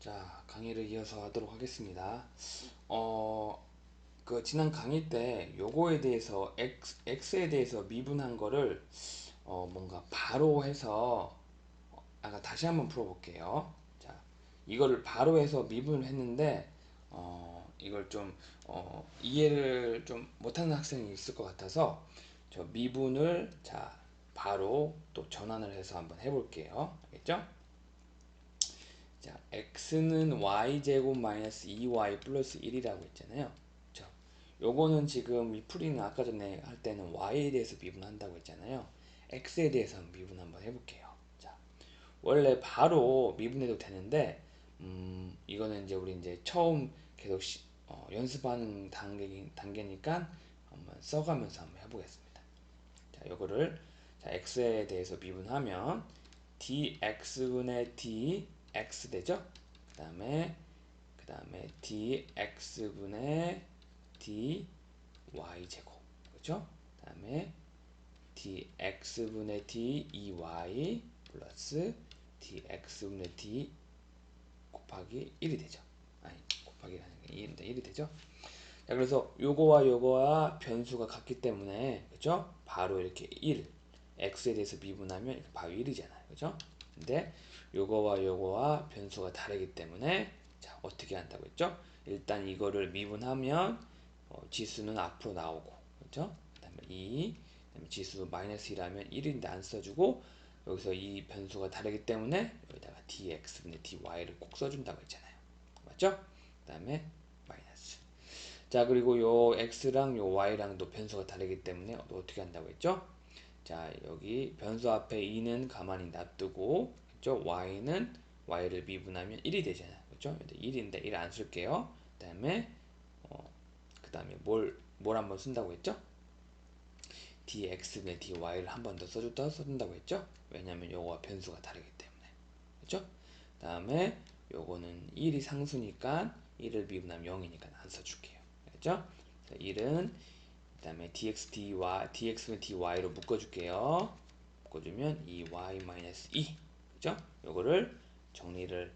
자, 강의를 이어서 하도록 하겠습니다. 어, 지난 강의 때 요거에 대해서 x에 대해서 미분한 거를 뭔가 바로 해서 아까 다시 한번 풀어볼게요. 자, 이거를 바로 해서 미분을 했는데 이걸 좀 이해를 좀 못하는 학생이 있을 것 같아서 저 미분을 자 바로 또 전환을 해서 한번 해볼게요. 알겠죠? 자, x는 y제곱 마이너스 2y 플러스 1이라고 했잖아요. 그쵸? 요거는 지금 이 풀이는 아까 전에 할 때는 y에 대해서 미분한다고 했잖아요. x에 대해서 미분 한번 해볼게요. 자, 원래 바로 미분해도 되는데, 이거는 이제 우리 이제 처음 계속 연습하는 단계니까 한번 써가면서 한번 해보겠습니다. 자, 요거를 자, x에 대해서 미분하면 dx분의 dx 되죠? 그 다음에 dx분의 dy 제곱 그렇죠? 그 다음에 dx분의 dy 플러스 dx분의 d 곱하기 1이 되죠. 아니 곱하기 하는 게 2인데 1이 되죠. 자, 그래서 요거와 요거와 변수가 같기 때문에 그죠? 바로 이렇게 1 x에 대해서 미분하면 이렇게 바로 1이잖아요. 그죠? 근데 요거와 요거와 변수가 다르기 때문에 자, 어떻게 한다고 했죠? 일단 이거를 미분하면 지수는 앞으로 나오고 그죠? 그다음에 2 그다음에 지수 마이너스 1하면 1인데 안 써주고 여기서 이 변수가 다르기 때문에 여기다가 dx분의 dy를 꼭 써준다고 했잖아요. 맞죠? 그 다음에 마이너스. 자, 그리고 요 x랑 요 y랑도 변수가 다르기 때문에 어떻게 한다고 했죠? 자, 여기 변수 앞에 2는 가만히 놔두고 그죠? y는 y를 미분하면 1이 되잖아요. 그죠? 1인데 1 안 쓸게요. 그다음에 뭘 한번 쓴다고 했죠? dx분의 dy를 한 번 더 써준다고 했죠? 왜냐면 요거와 변수가 다르기 때문에. 그죠? 다음에 요거는 1이 상수니까 1을 미분하면 0이니까 안 써줄게요. 알죠? 1은 그 다음에 dx분의 dy로 묶어줄게요. 묶어주면 2y-2 그죠? 요거를 정리를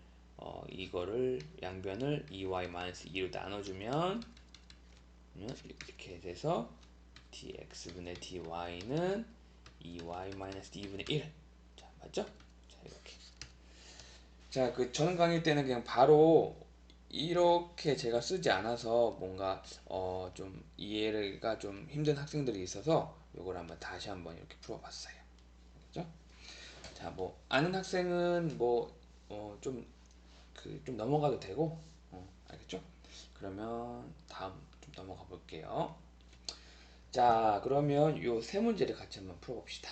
이거를 양변을 2y-2로 나눠주면 이렇게 돼서 dx분의 dy는 2y-2분의 1. 자, 맞죠? 자, 이렇게. 자, 전 강의 때는 그냥 바로 이렇게 제가 쓰지 않아서 뭔가 좀 이해가 좀 힘든 학생들이 있어서 요걸 한번 다시 한번 이렇게 풀어봤어요. 그죠? 자, 뭐 아는 학생은 좀 넘어가도 되고, 알겠죠? 그러면 다음 좀 넘어가 볼게요. 자, 그러면 요 세 문제를 같이 한번 풀어봅시다.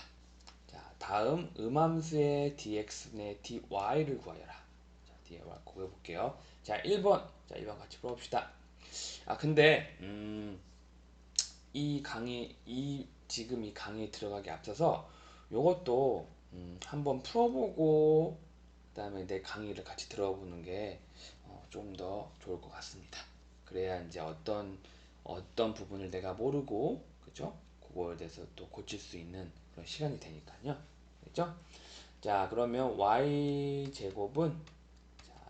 자, 다음 음함수의 dx분의 dy를 구하여라. 자, dy를 구해볼게요. 자, 1번. 자, 1번 같이 풀어봅시다. 아, 근데, 지금 이 강의에 들어가기 앞서서 요것도, 한번 풀어보고, 그 다음에 내 강의를 같이 들어보는 게, 좀 더 좋을 것 같습니다. 그래야 이제 어떤 부분을 내가 모르고, 그죠? 그거에 대해서 또 고칠 수 있는 그런 시간이 되니까요. 그죠? 자, 그러면 y제곱은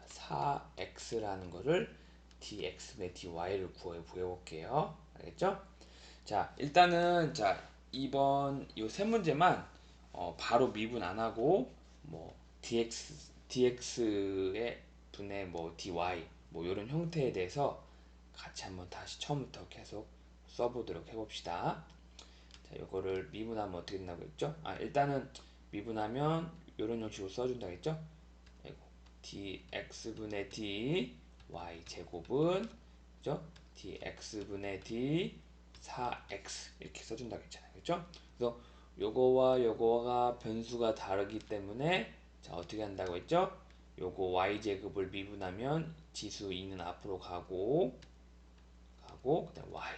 4x라는 거를 dx분의 dy를 구해볼게요. 알겠죠? 자, 일단은 이번 이 세 문제만 바로 미분 안 하고 뭐 dx의 분의 뭐 dy 뭐 이런 형태에 대해서 같이 한번 다시 처음부터 계속 써보도록 해봅시다. 자, 요거를 미분하면 어떻게 된다고 했죠? 아, 일단은 미분하면 이런 형식으로 써준다고 했죠? 아이고, dx분의 dy 제곱은 그죠? dx분의 d 4x 이렇게 써준다고 했잖아요. 그죠? 그래서 요거와 요거가 변수가 다르기 때문에 자, 어떻게 한다고 했죠? 요거 y제곱을 미분하면 지수 2는 앞으로 가고 그다음 y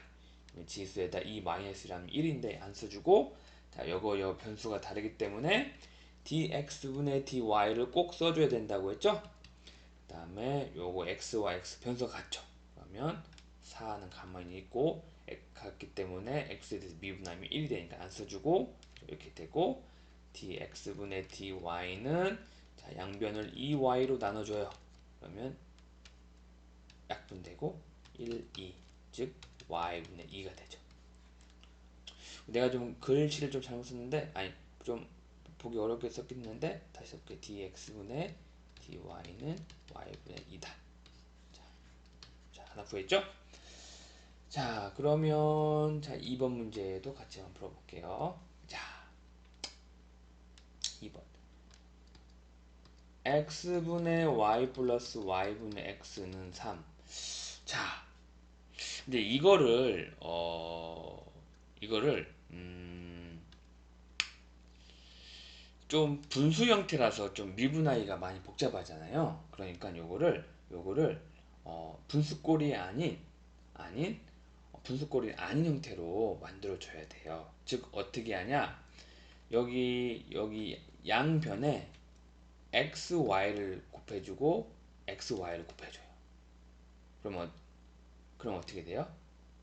지수에다 2 마이너스라면 1인데 안 써주고 자, 요 변수가 다르기 때문에 dx분의 dy를 꼭 써줘야 된다고 했죠? 그 다음에 요거 x와 x 변수가 같죠? 그러면 4는 가만히 있고 같기 때문에 x에 대해서 미분하면 1이 되니까 안 써주고 이렇게 되고 dx분의 dy는 자, 양변을 2y로 나눠줘요. 그러면 약분되고 1, 2, 즉 y분의 2가 되죠. 내가 좀 글씨를 좀 잘못 썼는데, 아니 좀 보기 어렵게 썼겠는데 다시 써볼게. dx분의 dy는 y분의 2다. 자, 하나 구했죠? 자, 그러면 자 2번 문제도 같이 한번 풀어볼게요. 자, 2번 x분의 y 플러스 y분의 x는 3. 자, 근데 이거를 좀 분수 형태라서 좀 미분하기가 많이 복잡하잖아요. 그러니까 요거를 분수꼴이 아닌 분수꼴이 아닌 형태로 만들어 줘야 돼요. 즉 어떻게 하냐? 여기 양변에 x, y를 곱해주고 x, y를 곱해줘요. 그러면 어떻게 돼요?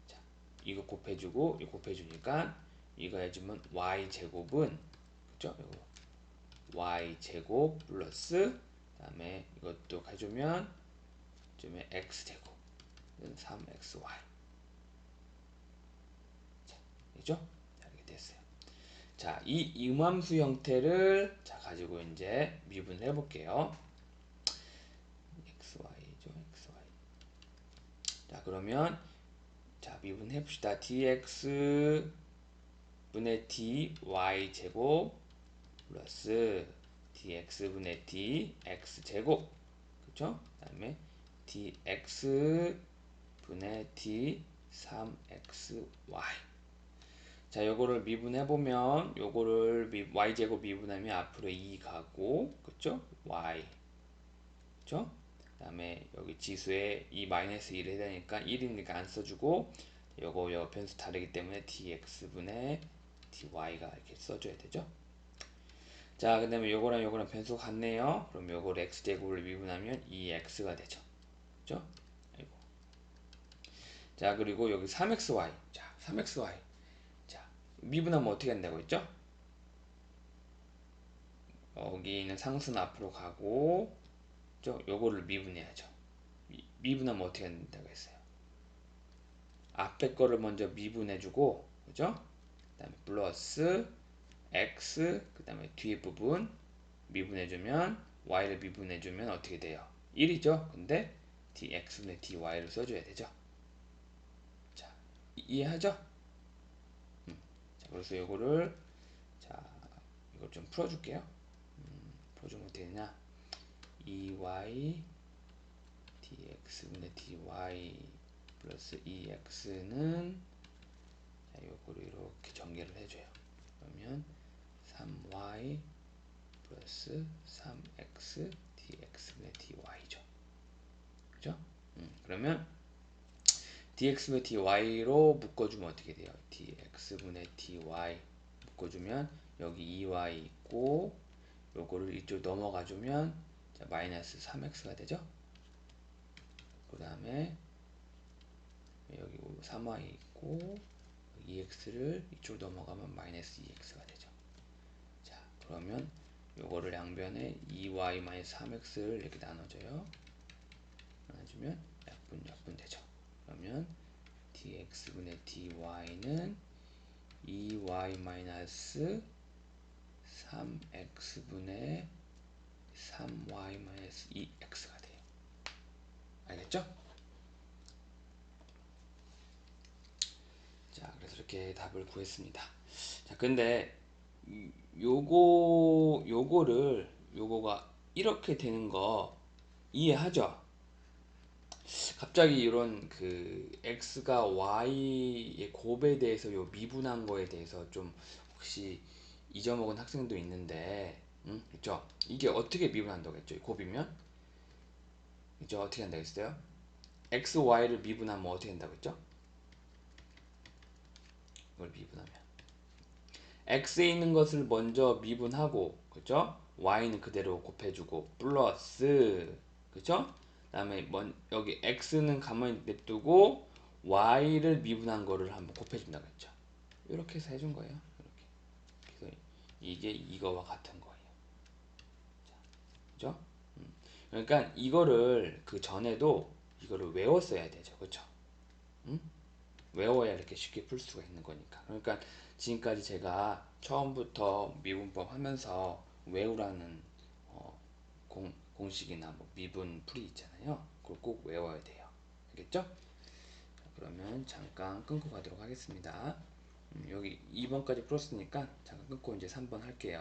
자, 이거 곱해주고 이거 곱해주니까 이거 해주면 y 제곱은, 그죠? y 제곱 플러스 그다음에 이것도 해주면 x 제곱은 3xy. 자, 그죠? 자, 이렇게 됐어요. 자, 이 임함수 형태를 자 가지고 이제 미분을 해볼게요. xy죠, xy. 자, 그러면 자 미분해 봅시다. dx 분의 dy 제곱 플러스 dx분의 dx 제곱, 그쵸? 그 다음에 dx 분의 d 3xy. 자, 요거를 미분해보면 요거를 y제곱 미분하면 앞으로 2 가고, 그쵸? y, 그쵸? 그 다음에 여기 지수에 이 마이너스 1을 해야 되니까 1이니까 안 써주고, 요거 변수 다르기 때문에 dx분의 dy가 이렇게 써줘야 되죠. 자, 그 다음에 요거랑 요거랑 변수가 같네요. 그럼 요거를 x제곱을 미분하면 2x가 되죠. 그죠? 아이고. 자, 그리고 여기 3xy. 자, 3xy. 자, 미분하면 어떻게 한다고 했죠? 여기 있는 상수는 앞으로 가고, 그죠? 요거를 미분해야죠. 미분하면 어떻게 한다고 했어요? 앞에 거를 먼저 미분해주고, 그죠? 그 다음에 플러스 x, 그 다음에 뒤에 부분 미분해주면 y를 미분해주면 어떻게 돼요? 1이죠? 근데 dx분의 dy를 써줘야 되죠? 자, 이해하죠? 자, 그래서 요거를 자, 이걸 좀 풀어줄게요. 풀어주면 어떻게 되냐? 2y dx분의 dy 플러스 2x는 자, 요거를 이렇게 전개를 해줘요. 그러면 3y 플러스 3x dx분의 dy죠. 그죠? 그러면 dx분의 dy로 묶어주면 어떻게 돼요? dx분의 dy 묶어주면 여기 2y 있고 요거를 이쪽 넘어가주면 자, 마이너스 3x가 되죠? 그 다음에 여기 3y 있고 2x를 이쪽 넘어가면 마이너스 2x가 되죠. 자, 그러면 요거를 양변에 2y 마이너스 3x를 이렇게 나눠줘요. 나눠주면 약분 되죠. 그러면 dx분의 dy는 2y 마이너스 3x분의 3y 마이너스 2x가 돼요. 알겠죠? 자, 그래서 이렇게 답을 구했습니다. 자, 근데 요거가 이렇게 되는 거 이해하죠? 갑자기 이런 그 x가 y의 곱에 대해서 요 미분한 거에 대해서 좀 혹시 잊어먹은 학생도 있는데, 그쵸? 이게 어떻게 미분한다고 했죠? 곱이면? 그죠? 어떻게 한다고 했어요? x, y를 미분하면 어떻게 한다고 했죠? 이걸 미분하면 x에 있는 것을 먼저 미분하고, 그죠? y는 그대로 곱해주고 플러스, 그죠? 그 다음에 여기 x는 가만히 냅두고 y를 미분한 거를 한번 곱해준다고 했죠. 이렇게 해서 해준 거예요. 이렇게. 그래서 이게 이거와 같은 거예요. 자, 그죠? 그러니까 이거를 그 전에도 이거를 외웠어야 되죠. 그쵸? 응? 외워야 이렇게 쉽게 풀 수가 있는 거니까. 그러니까 지금까지 제가 처음부터 미분법 하면서 외우라는 공식이나 뭐 미분 풀이 있잖아요. 그걸 꼭 외워야 돼요. 알겠죠? 자, 그러면 잠깐 끊고 가도록 하겠습니다. 여기 2번까지 풀었으니까 잠깐 끊고 이제 3번 할게요.